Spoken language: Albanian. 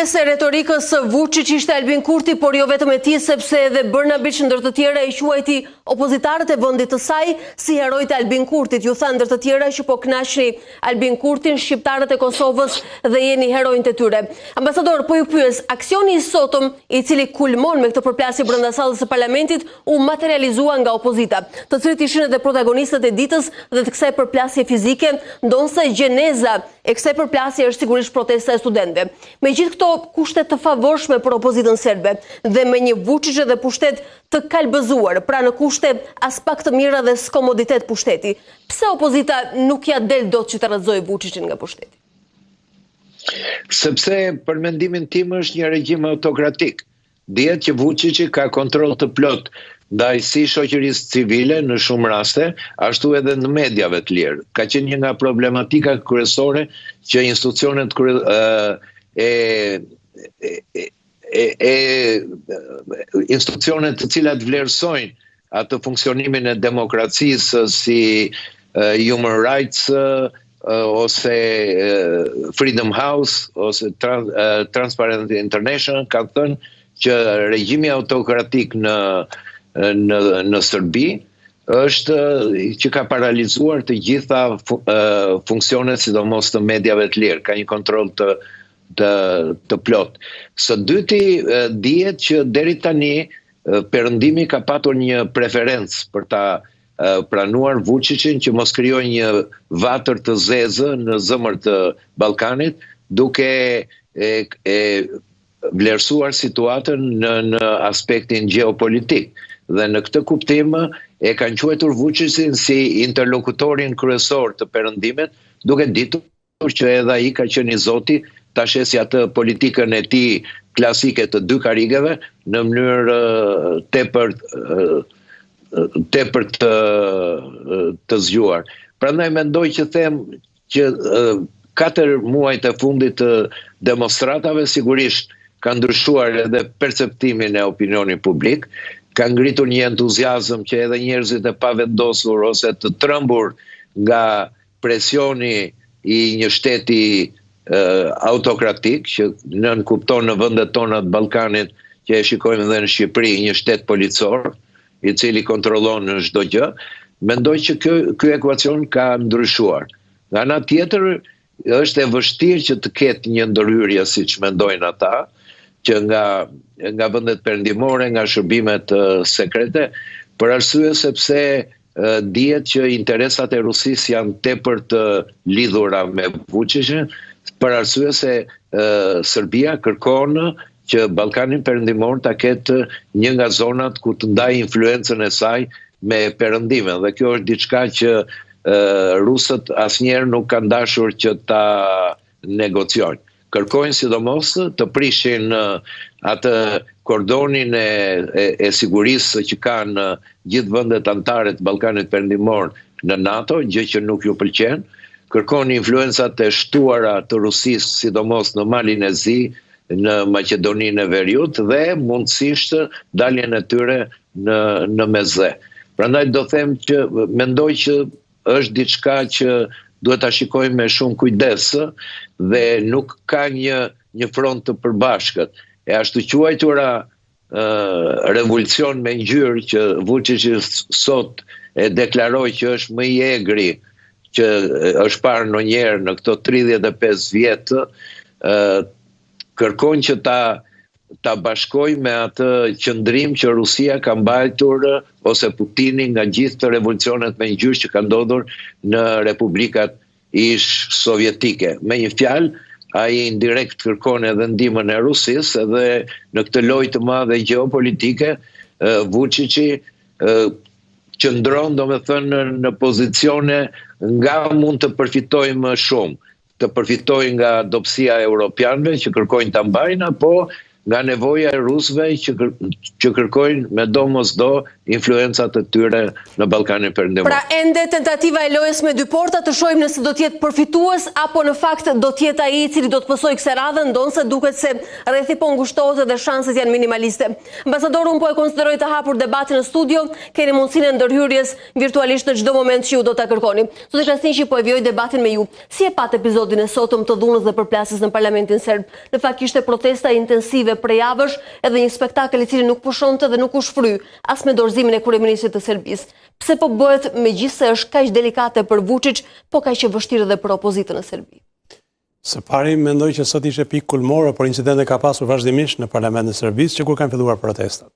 pjesë e retorikës së Vučić ishte Albin Kurti, por jo vetëm e tij, sepse edhe Brnabić ndër të tjera i quajti opozitarët e vendit të saj si herojtë e Albin Kurtit. Ju tha ndër të tjera që po kënaqni Albin Kurtin, shqiptarët e Kosovës dhe jeni heronjtë e tyre. Ambasador, po ju pyes, aksioni i sotëm i cili kulmon me këtë përplasje brenda sallës së parlamentit u materializua nga opozita, të cilët ishin edhe protagonistët e ditës dhe të kësaj përplasje fizike, ndonse gjeneza e kësaj përplasje është sigurisht protesta e studentëve. Me gjithë këto kushte të favorshme për opozitën serbe dhe me një Vučić dhe pushtet të kalbëzuar, pra në kushte as pak të mira dhe skomoditet pushteti, pse opozita nuk ja del dot që të rrëzojë Vučićin nga pushteti? Sepse për mendimin tim është një regjim autokratik. Dihet që Vučići ka kontroll të plot ndaj si shoqërisë civile në shumë raste, ashtu edhe në mediave të lirë. Ka qenë një nga problematika kryesore që institucionet institucionet të cilat vlerësojnë atë funksionimin e demokracisë si Human Rights ose Freedom House ose Transparency International kanë thënë që regjimi autokratik në Serbi është që ka paralizuar të gjitha funksionet, sidomos të mediave të lirë, ka një kontroll të plot. Së dyti, dihet që deri tani Perëndimi ka patur një preferencë për ta pranuar Vučićin që mos krijojë një vatër të zezë në zemër të Ballkanit, duke vlerësuar situatën në aspektin gjeopolitik. Dhe në këtë kuptim e kanë quajtur Vučićin si interlokutorin kryesor të Perëndimit, duke ditur që edhe ai ka qenë i zoti ta shesi atë politikën e tij klasike të dy karigeve në mënyrë tepër të zgjuar. Prandaj mendoj që them që 4 muajt e fundit të demonstratave sigurisht ka ndryshuar edhe perceptimin e opinionit publik, ka ngritur një entuziazëm që edhe njerëzit e pavendosur ose të trembur nga presioni i një shteti autokratik, që nënkupton në vendet tona të Ballkanit, që e shikojmë edhe në Shqipëri, një shtet policor, i cili kontrollon në çdo gjë. Mendoj që ky ekuacion ka ndryshuar. Nga ana tjetër, është e vështirë që të ketë një ndërhyrje siç mendojnë ata, që nga vendet perëndimore, nga shërbimet sekrete, për arsye sepse dihet që interesat e Rusisë janë tepër të lidhura me Vučićin, për arsye se Serbia kërkon që Ballkani perëndimor ta ketë një nga zonat ku të ndajë influencën e saj me Perëndimin, dhe kjo është diçka që rusët asnjëherë nuk kanë dashur që ta negociojnë. Kërkojnë sidomos të prishin atë kordonin e sigurisë që kanë gjithë vendet anëtare të Ballkanit perëndimor në NATO, gjë që nuk ju pëlqen. Kërkojnë influencat e shtuara të Rusisë, sidomos në Malin e Zi, në Maqedoninë e Veriut dhe mundësisht daljen e tyre në Meze. Prandaj do them që mendoj që është diçka që duhet ta shikojmë me shumë kujdes dhe nuk ka një front të përbashkët. E ashtu quajtura revolucion me ngjyrë që Vučić sot e deklaroi që është më i egri që është parë ndonjëherë në këto 35 vjet, kërkon që ta bashkoj me atë qëndrim që Rusia ka mbajtur ose Putini nga gjithë të revolucionet me ngjyrë që ka ndodhur në republikat ish sovjetike. Me një fjalë, ai indirekt kërkon edhe ndihmën e Rusisë, edhe në këtë lojë të madhe gjeopolitike Vučići qëndron, domethënë, në pozicione nga mund të përfitojë më shumë, të përfitojë nga dobësia e europianëve që kërkojnë ta mbajnë, apo nga nevoja e rusëve që kërkojnë me do mos do influencat e tyre në Ballkanin Perëndimor. Pra ende tentativa e lojës me dy porta, të shohim nëse do të jetë përfitues apo në fakt do të jetë ai i cili do të pësojë kësaj radhe, ndonse duket se rrethi po ngushtohet dhe shanset janë minimaliste. Ambasador, unë po e konsideroj të hapur debatin në studio, keni mundësinë e ndërhyrjes virtualisht në çdo moment që ju do ta kërkoni. Zoti Krasniqi, po e vijoj debatin me ju. Si e pat episodin e sotëm të dhunës dhe përplasjes në Parlamentin serb? Në fakt kishte protesta intensive prej javësh, edhe një spektakël i cili nuk pushonte dhe nuk u shfry as me dorëzimin e kryeministrit të Serbisë. Pse po bëhet megjithëse është kaq delikate për Vučić, po kaq e vështirë edhe për opozitën në Serbi? Së pari mendoj që sot ishte pikë kulmore, por incidente ka pasur vazhdimisht në Parlamentin e Serbisë që kur kanë filluar protestat.